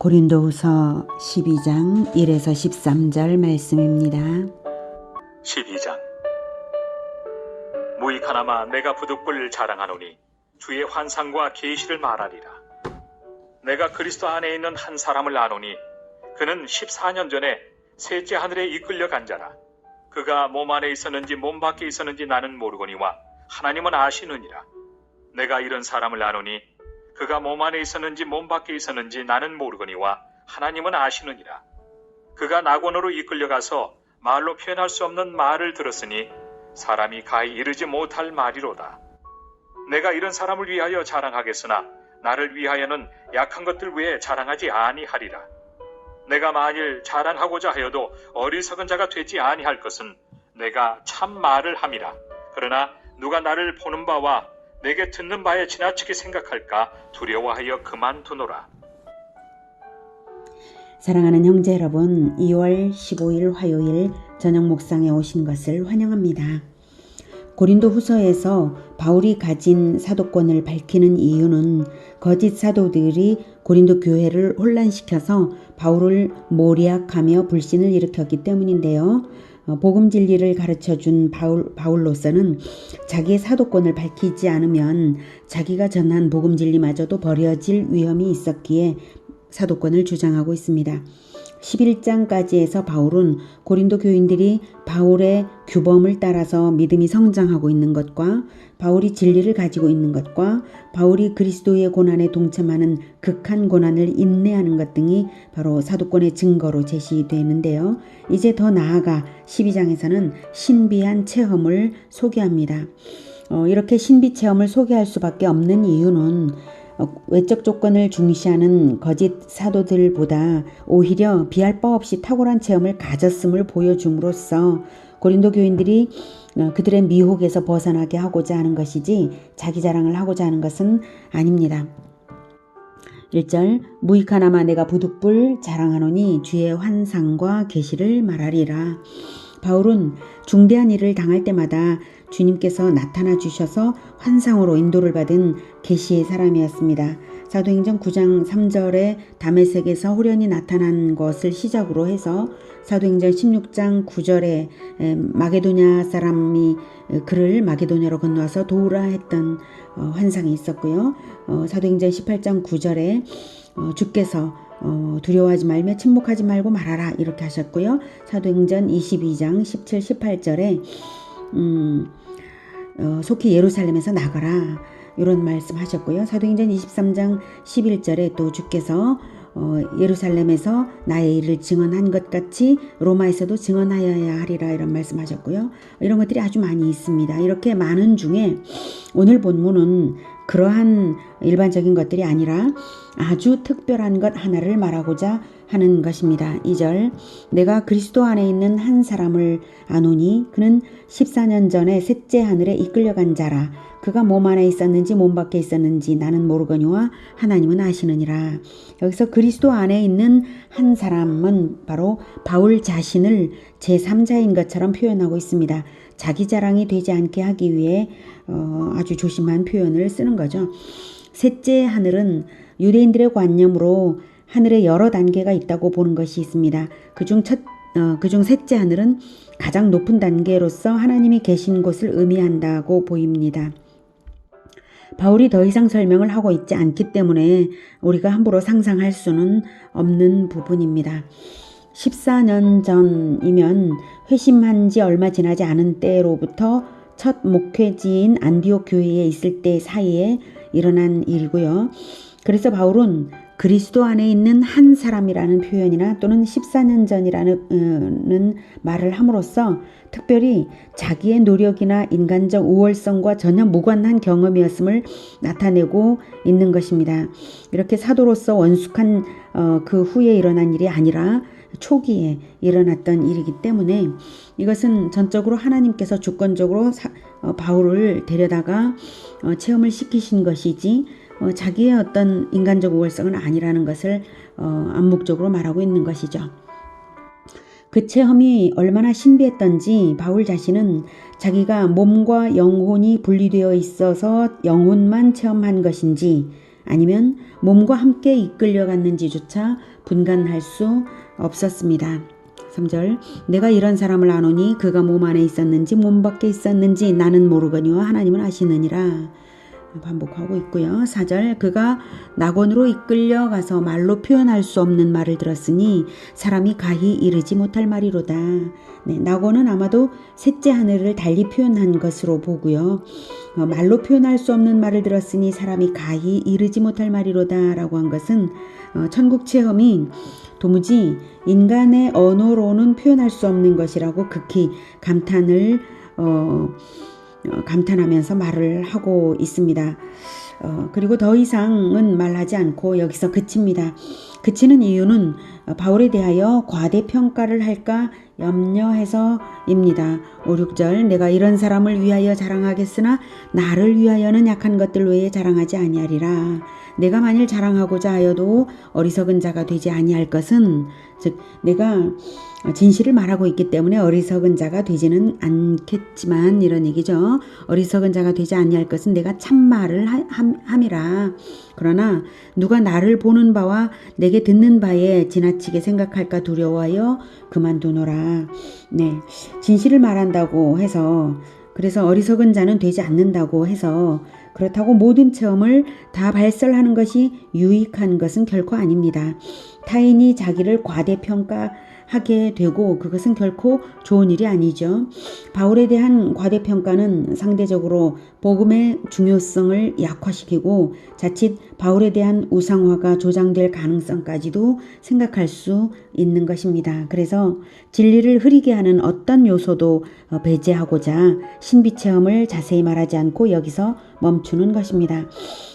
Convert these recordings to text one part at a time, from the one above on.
고린도후서 12장 1에서 13절 말씀입니다. 12장 무익하나마 내가 부득불 자랑하노니 주의 환상과 계시를 말하리라. 내가 그리스도 안에 있는 한 사람을 아노니 그는 14년 전에 셋째 하늘에 이끌려 간 자라. 그가 몸 안에 있었는지 몸 밖에 있었는지 나는 모르거니와 하나님은 아시느니라. 내가 이런 사람을 아노니 그가 몸 안에 있었는지 몸 밖에 있었는지 나는 모르거니와 하나님은 아시느니라. 그가 낙원으로 이끌려가서 말로 표현할 수 없는 말을 들었으니 사람이 가히 이르지 못할 말이로다. 내가 이런 사람을 위하여 자랑하겠으나 나를 위하여는 약한 것들 외에 자랑하지 아니하리라. 내가 만일 자랑하고자 하여도 어리석은 자가 되지 아니할 것은 내가 참 말을 함이라. 그러나 누가 나를 보는 바와 내게 듣는 바에 지나치게 생각할까 두려워하여 그만두노라. 사랑하는 형제 여러분, 2월 15일 화요일 저녁 묵상에 오신 것을 환영합니다. 고린도 후서에서 바울이 가진 사도권을 밝히는 이유는 거짓 사도들이 고린도 교회를 혼란시켜서 바울을 모략하며 불신을 일으켰기 때문인데요. 복음 진리를 가르쳐준 바울로서는 자기의 사도권을 밝히지 않으면 자기가 전한 복음 진리마저도 버려질 위험이 있었기에 사도권을 주장하고 있습니다. 11장까지 해서 바울은 고린도 교인들이 바울의 규범을 따라서 믿음이 성장하고 있는 것과 바울이 진리를 가지고 있는 것과 바울이 그리스도의 고난에 동참하는 극한 고난을 인내하는 것 등이 바로 사도권의 증거로 제시되는데요. 이제 더 나아가 12장에서는 신비한 체험을 소개합니다. 이렇게 신비 체험을 소개할 수밖에 없는 이유는 외적 조건을 중시하는 거짓 사도들보다 오히려 비할 바 없이 탁월한 체험을 가졌음을 보여줌으로써 고린도 교인들이 그들의 미혹에서 벗어나게 하고자 하는 것이지 자기 자랑을 하고자 하는 것은 아닙니다. 1절 무익하나마 내가 부득불 자랑하노니 주의 환상과 계시를 말하리라. 바울은 중대한 일을 당할 때마다 주님께서 나타나 주셔서 환상으로 인도를 받은 계시의 사람이었습니다. 사도행전 9장 3절에 다메섹에서 호련히 나타난 것을 시작으로 해서 사도행전 16장 9절에 마게도냐 사람이 그를 마게도냐로 건너와서 도우라 했던 환상이 있었고요. 사도행전 18장 9절에 주께서 두려워하지 말며 침묵하지 말고 말하라 이렇게 하셨고요. 사도행전 22장 17, 18절에 속히 예루살렘에서 나가라 이런 말씀하셨고요. 사도행전 23장 11절에 또 주께서 예루살렘에서 나의 일을 증언한 것 같이 로마에서도 증언하여야 하리라 이런 말씀하셨고요. 이런 것들이 아주 많이 있습니다. 이렇게 많은 중에 오늘 본문은 그러한 일반적인 것들이 아니라 아주 특별한 것 하나를 말하고자 하는 것입니다. 2절 내가 그리스도 안에 있는 한 사람을 아노니 그는 14년 전에 셋째 하늘에 이끌려간 자라. 그가 몸 안에 있었는지 몸 밖에 있었는지 나는 모르거니와 하나님은 아시느니라. 여기서 그리스도 안에 있는 한 사람은 바로 바울 자신을 제3자인 것처럼 표현하고 있습니다. 자기 자랑이 되지 않게 하기 위해 아주 조심한 표현을 쓰는 거죠. 셋째 하늘은 유대인들의 관념으로 하늘에 여러 단계가 있다고 보는 것이 있습니다. 그중 셋째 하늘은 가장 높은 단계로서 하나님이 계신 곳을 의미한다고 보입니다. 바울이 더 이상 설명을 하고 있지 않기 때문에 우리가 함부로 상상할 수는 없는 부분입니다. 14년 전이면 회심한 지 얼마 지나지 않은 때로부터 첫 목회지인 안디옥 교회에 있을 때 사이에 일어난 일이고요. 그래서 바울은 그리스도 안에 있는 한 사람이라는 표현이나 또는 14년 전이라는 말을 함으로써 특별히 자기의 노력이나 인간적 우월성과 전혀 무관한 경험이었음을 나타내고 있는 것입니다. 이렇게 사도로서 원숙한 그 후에 일어난 일이 아니라 초기에 일어났던 일이기 때문에 이것은 전적으로 하나님께서 주권적으로 바울을 데려다가 체험을 시키신 것이지 자기의 어떤 인간적 우월성은 아니라는 것을 암묵적으로 말하고 있는 것이죠. 그 체험이 얼마나 신비했던지 바울 자신은 자기가 몸과 영혼이 분리되어 있어서 영혼만 체험한 것인지 아니면 몸과 함께 이끌려갔는지조차 분간할 수 없었습니다. 3절 내가 이런 사람을 아노니 그가 몸 안에 있었는지 몸 밖에 있었는지 나는 모르거니와 하나님은 아시느니라. 반복하고 있고요. 4절 그가 낙원으로 이끌려가서 말로 표현할 수 없는 말을 들었으니 사람이 가히 이르지 못할 말이로다. 네, 낙원은 아마도 셋째 하늘을 달리 표현한 것으로 보고요. 말로 표현할 수 없는 말을 들었으니 사람이 가히 이르지 못할 말이로다 라고 한 것은 천국 체험이 도무지 인간의 언어로는 표현할 수 없는 것이라고 극히 감탄하면서 말을 하고 있습니다. 그리고 더 이상은 말하지 않고 여기서 그칩니다. 그치는 이유는 바울에 대하여 과대평가를 할까 염려해서입니다. 5, 6절 내가 이런 사람을 위하여 자랑하겠으나 나를 위하여는 약한 것들 외에 자랑하지 아니하리라. 내가 만일 자랑하고자 하여도 어리석은 자가 되지 아니할 것은 즉 내가 진실을 말하고 있기 때문에 어리석은 자가 되지는 않겠지만 이런 얘기죠. 어리석은 자가 되지 아니할 것은 내가 참말을 함이라. 그러나 누가 나를 보는 바와 내게 듣는 바에 지나치게 생각할까 두려워하여 그만두노라. 네, 진실을 말한다고 해서 그래서 어리석은 자는 되지 않는다고 해서 그렇다고 모든 체험을 다 발설하는 것이 유익한 것은 결코 아닙니다. 타인이 자기를 과대평가하게 되고 그것은 결코 좋은 일이 아니죠. 바울에 대한 과대평가는 상대적으로 복음의 중요성을 약화시키고 자칫 바울에 대한 우상화가 조장될 가능성까지도 생각할 수 있는 것입니다. 그래서 진리를 흐리게 하는 어떤 요소도 배제하고자 신비체험을 자세히 말하지 않고 여기서 멈추는 것입니다.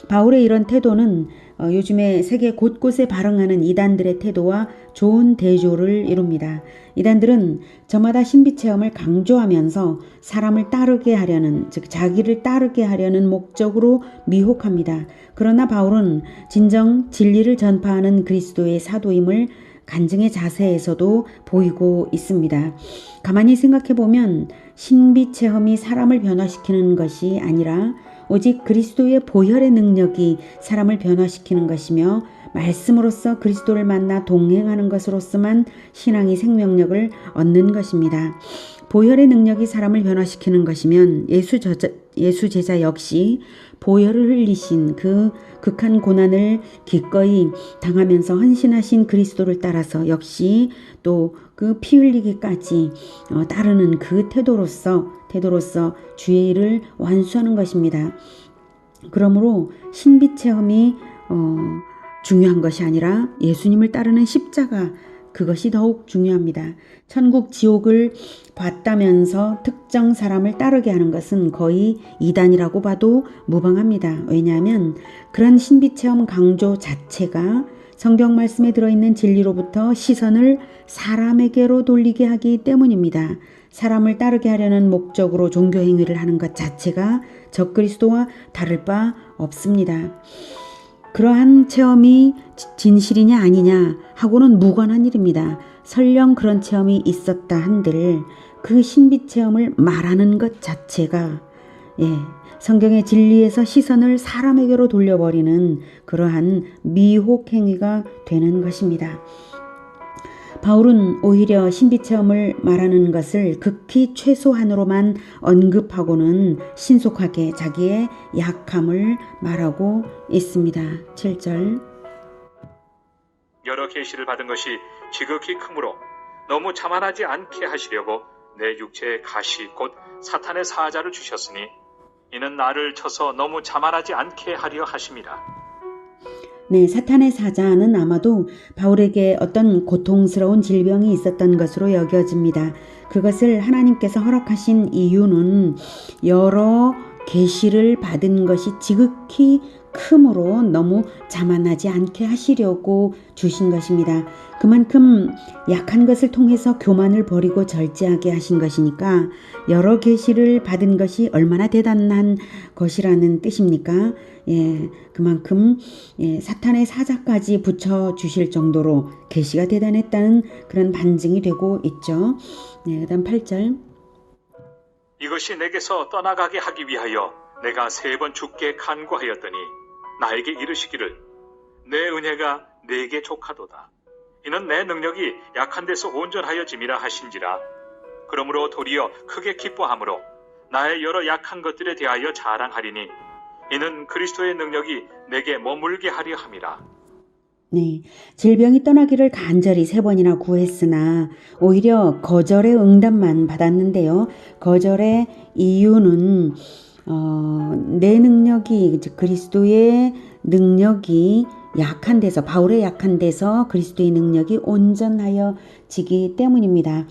바울의 이런 태도는 요즘에 세계 곳곳에 발흥하는 이단들의 태도와 좋은 대조를 이룹니다. 이단들은 저마다 신비체험을 강조하면서 사람을 따르게 하려는 즉 자기를 따르게 하려는 목적으로 미혹합니다. 그러나 바울은 진정 진리를 전파하는 그리스도의 사도임을 간증의 자세에서도 보이고 있습니다. 가만히 생각해보면 신비체험이 사람을 변화시키는 것이 아니라 오직 그리스도의 보혈의 능력이 사람을 변화시키는 것이며 말씀으로써 그리스도를 만나 동행하는 것으로서만 신앙이 생명력을 얻는 것입니다. 보혈의 능력이 사람을 변화시키는 것이면 예수 제자 역시 보혈을 흘리신 그 극한 고난을 기꺼이 당하면서 헌신하신 그리스도를 따라서 역시 또 그 피 흘리기까지 따르는 그 태도로서 주의 일을 완수하는 것입니다. 그러므로 신비체험이 중요한 것이 아니라 예수님을 따르는 십자가 그것이 더욱 중요합니다. 천국 지옥을 봤다면서 특정 사람을 따르게 하는 것은 거의 이단이라고 봐도 무방합니다. 왜냐하면 그런 신비체험 강조 자체가 성경 말씀에 들어있는 진리로부터 시선을 사람에게로 돌리게 하기 때문입니다. 사람을 따르게 하려는 목적으로 종교 행위를 하는 것 자체가 적그리스도와 다를 바 없습니다. 그러한 체험이 진실이냐 아니냐 하고는 무관한 일입니다. 설령 그런 체험이 있었다 한들 그 신비 체험을 말하는 것 자체가 성경의 진리에서 시선을 사람에게로 돌려버리는 그러한 미혹 행위가 되는 것입니다. 바울은 오히려 신비체험을 말하는 것을 극히 최소한으로만 언급하고는 신속하게 자기의 약함을 말하고 있습니다. 7절 여러 계시를 받은 것이 지극히 크므로 너무 자만하지 않게 하시려고 내 육체의 가시 곧 사탄의 사자를 주셨으니 이는 나를 쳐서 너무 자만하지 않게 하려 하심이라. 네, 사탄의 사자는 아마도 바울에게 어떤 고통스러운 질병이 있었던 것으로 여겨집니다. 그것을 하나님께서 허락하신 이유는 여러 계시를 받은 것이 지극히 크므로 너무 자만하지 않게 하시려고 주신 것입니다. 그만큼 약한 것을 통해서 교만을 버리고 절제하게 하신 것이니까 여러 계시를 받은 것이 얼마나 대단한 것이라는 뜻입니까? 그만큼 사탄의 사자까지 붙여주실 정도로 계시가 대단했다는 그런 반증이 되고 있죠. 그다음 8절 이것이 내게서 떠나가게 하기 위하여 내가 3번 주께 간구하였더니 나에게 이르시기를 내 은혜가 내게 족하도다. 이는 내 능력이 약한 데서 온전하여 짐이라 하신지라. 그러므로 도리어 크게 기뻐함으로 나의 여러 약한 것들에 대하여 자랑하리니 이는 그리스도의 능력이 내게 머물게 하려 함이라. 네, 질병이 떠나기를 간절히 3번이나 구했으나 오히려 거절의 응답만 받았는데요. 거절의 이유는 내 능력이, 즉 그리스도의 능력이 약한 데서, 바울의 약한 데서 그리스도의 능력이 온전하여 지기 때문입니다.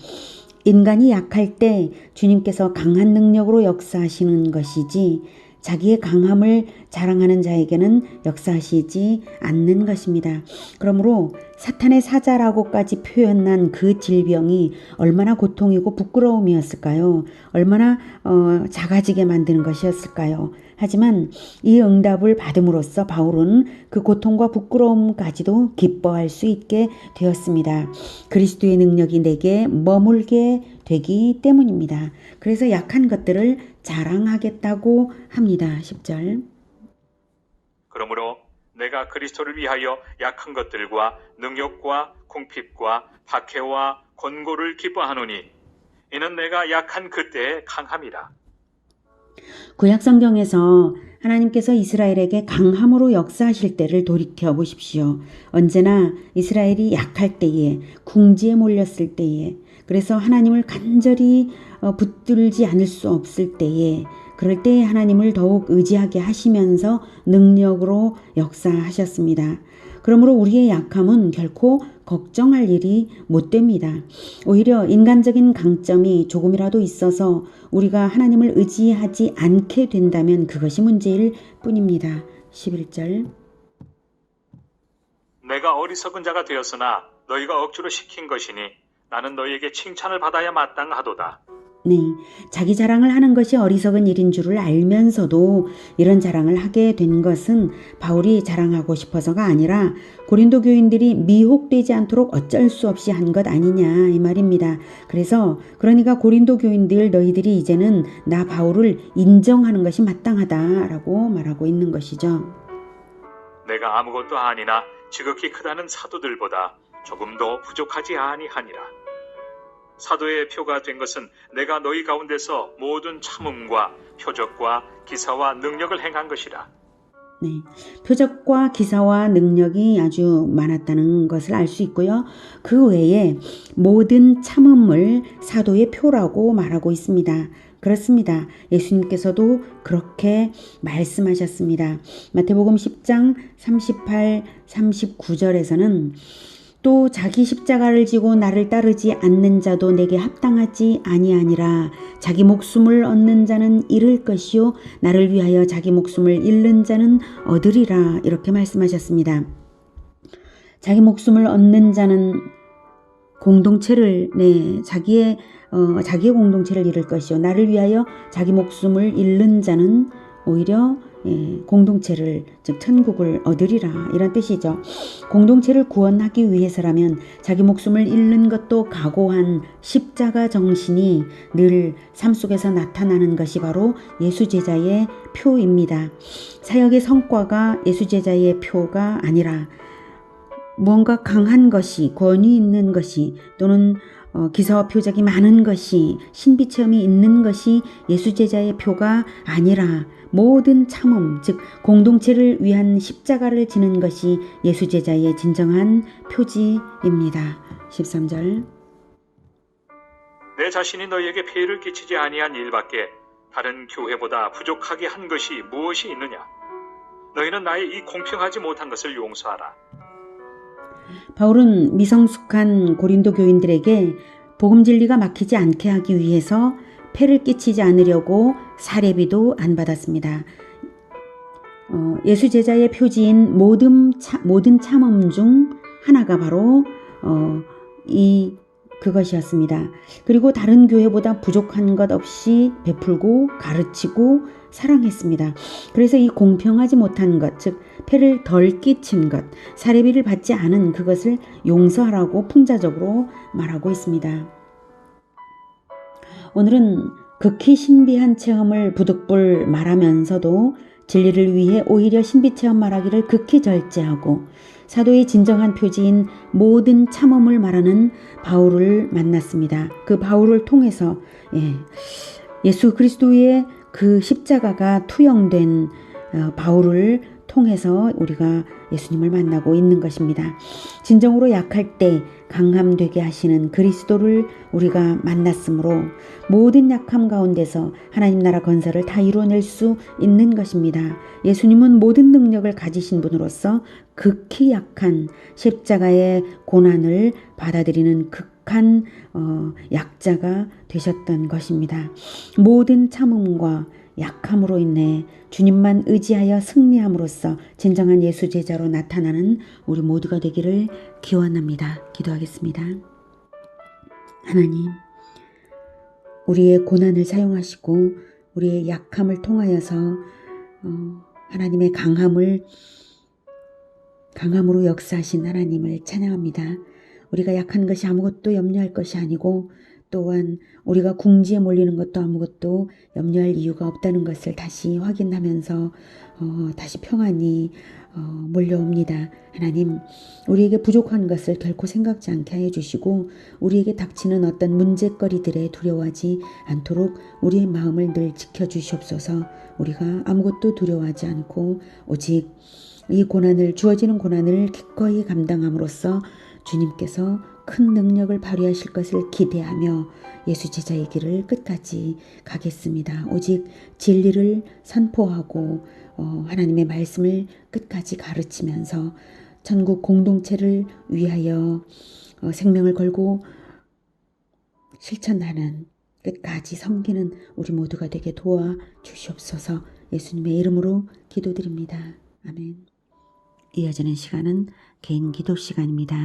인간이 약할 때 주님께서 강한 능력으로 역사하시는 것이지 자기의 강함을 자랑하는 자에게는 역사하시지 않는 것입니다. 그러므로 사탄의 사자라고까지 표현한 그 질병이 얼마나 고통이고 부끄러움이었을까요? 얼마나 작아지게 만드는 것이었을까요? 하지만 이 응답을 받음으로써 바울은 그 고통과 부끄러움까지도 기뻐할 수 있게 되었습니다. 그리스도의 능력이 내게 머물게 되기 때문입니다. 그래서 약한 것들을 자랑하겠다고 합니다. 10절. 그러므로 내가 그리스도를 위하여 약한 것들과 능욕과 궁핍과 박해와 권고를 기뻐하노니 이는 내가 약한 그때의 강함이라. 구약 성경에서 하나님께서 이스라엘에게 강함으로 역사하실 때를 돌이켜 보십시오. 언제나 이스라엘이 약할 때에, 궁지에 몰렸을 때에, 그래서 하나님을 간절히 붙들지 않을 수 없을 때에, 그럴 때에 하나님을 더욱 의지하게 하시면서 능력으로 역사하셨습니다. 그러므로 우리의 약함은 결코 걱정할 일이 못 됩니다. 오히려 인간적인 강점이 조금이라도 있어서 우리가 하나님을 의지하지 않게 된다면 그것이 문제일 뿐입니다. 11절. 내가 어리석은 자가 되었으나 너희가 억지로 시킨 것이니 나는 너희에게 칭찬을 받아야 마땅하도다. 네, 자기 자랑을 하는 것이 어리석은 일인 줄을 알면서도 이런 자랑을 하게 된 것은 바울이 자랑하고 싶어서가 아니라 고린도 교인들이 미혹되지 않도록 어쩔 수 없이 한 것 아니냐 이 말입니다. 그러니까 고린도 교인들 너희들이 이제는 나 바울을 인정하는 것이 마땅하다라고 말하고 있는 것이죠. 내가 아무것도 아니나 지극히 크다는 사도들보다 조금 더 부족하지 아니하니라. 사도의 표가 된 것은 내가 너희 가운데서 모든 참음과 표적과 기사와 능력을 행한 것이라. 네, 표적과 기사와 능력이 아주 많았다는 것을 알 수 있고요. 그 외에 모든 참음을 사도의 표라고 말하고 있습니다. 그렇습니다. 예수님께서도 그렇게 말씀하셨습니다. 마태복음 10장 38, 39절에서는 또 자기 십자가를 지고 나를 따르지 않는 자도 내게 합당하지 아니하니라. 자기 목숨을 얻는 자는 잃을 것이요 나를 위하여 자기 목숨을 잃는 자는 얻으리라. 이렇게 말씀하셨습니다. 자기 목숨을 얻는 자는 공동체를 자기의 공동체를 잃을 것이요 나를 위하여 자기 목숨을 잃는 자는 오히려 공동체를, 즉 천국을 얻으리라 이런 뜻이죠. 공동체를 구원하기 위해서라면 자기 목숨을 잃는 것도 각오한 십자가 정신이 늘 삶 속에서 나타나는 것이 바로 예수제자의 표입니다. 사역의 성과가 예수제자의 표가 아니라 무언가 강한 것이, 권위 있는 것이, 또는 기사와 표적이 많은 것이, 신비체험이 있는 것이 예수제자의 표가 아니라 모든 참음, 즉 공동체를 위한 십자가를 지는 것이 예수제자의 진정한 표지입니다. 13절. 내 자신이 너희에게 폐해를 끼치지 아니한 일밖에 다른 교회보다 부족하게 한 것이 무엇이 있느냐? 너희는 나의 이 공평하지 못한 것을 용서하라. 바울은 미성숙한 고린도 교인들에게 복음 진리가 막히지 않게 하기 위해서 폐를 끼치지 않으려고 사례비도 안 받았습니다. 예수 제자의 표지인 모든 참음 중 하나가 바로 그것이었습니다. 그리고 다른 교회보다 부족한 것 없이 베풀고 가르치고 사랑했습니다. 그래서 이 공평하지 못한 것, 즉 폐를 덜 끼친 것, 사례비를 받지 않은 그것을 용서하라고 풍자적으로 말하고 있습니다. 오늘은 극히 신비한 체험을 부득불 말하면서도 진리를 위해 오히려 신비체험 말하기를 극히 절제하고 사도의 진정한 표지인 모든 참음을 말하는 바울을 만났습니다. 그 바울을 통해서 예수 그리스도의 그 십자가가 투영된 바울을 통해서 우리가 예수님을 만나고 있는 것입니다. 진정으로 약할 때 강함되게 하시는 그리스도를 우리가 만났으므로 모든 약함 가운데서 하나님 나라 건설을 다 이루어낼 수 있는 것입니다. 예수님은 모든 능력을 가지신 분으로서 극히 약한 십자가의 고난을 받아들이는 극한 약자가 되셨던 것입니다. 모든 참음과 약함으로 인해 주님만 의지하여 승리함으로써 진정한 예수 제자로 나타나는 우리 모두가 되기를 기원합니다. 기도하겠습니다. 하나님, 우리의 고난을 사용하시고 우리의 약함을 통하여서 하나님의 강함으로 역사하신 하나님을 찬양합니다. 우리가 약한 것이 아무것도 염려할 것이 아니고 또한 우리가 궁지에 몰리는 것도 아무것도 염려할 이유가 없다는 것을 다시 확인하면서 다시 평안이 몰려옵니다. 하나님, 우리에게 부족한 것을 결코 생각지 않게 하여 주시고 우리에게 닥치는 어떤 문제거리들에 두려워하지 않도록 우리의 마음을 늘 지켜주시옵소서. 우리가 아무것도 두려워하지 않고 오직 이 주어지는 고난을 기꺼이 감당함으로써 주님께서 큰 능력을 발휘하실 것을 기대하며 예수 제자의 길을 끝까지 가겠습니다. 오직 진리를 선포하고 하나님의 말씀을 끝까지 가르치면서 천국 공동체를 위하여 생명을 걸고 실천하는 끝까지 섬기는 우리 모두가 되게 도와주시옵소서. 예수님의 이름으로 기도드립니다. 아멘. 이어지는 시간은 개인 기도 시간입니다.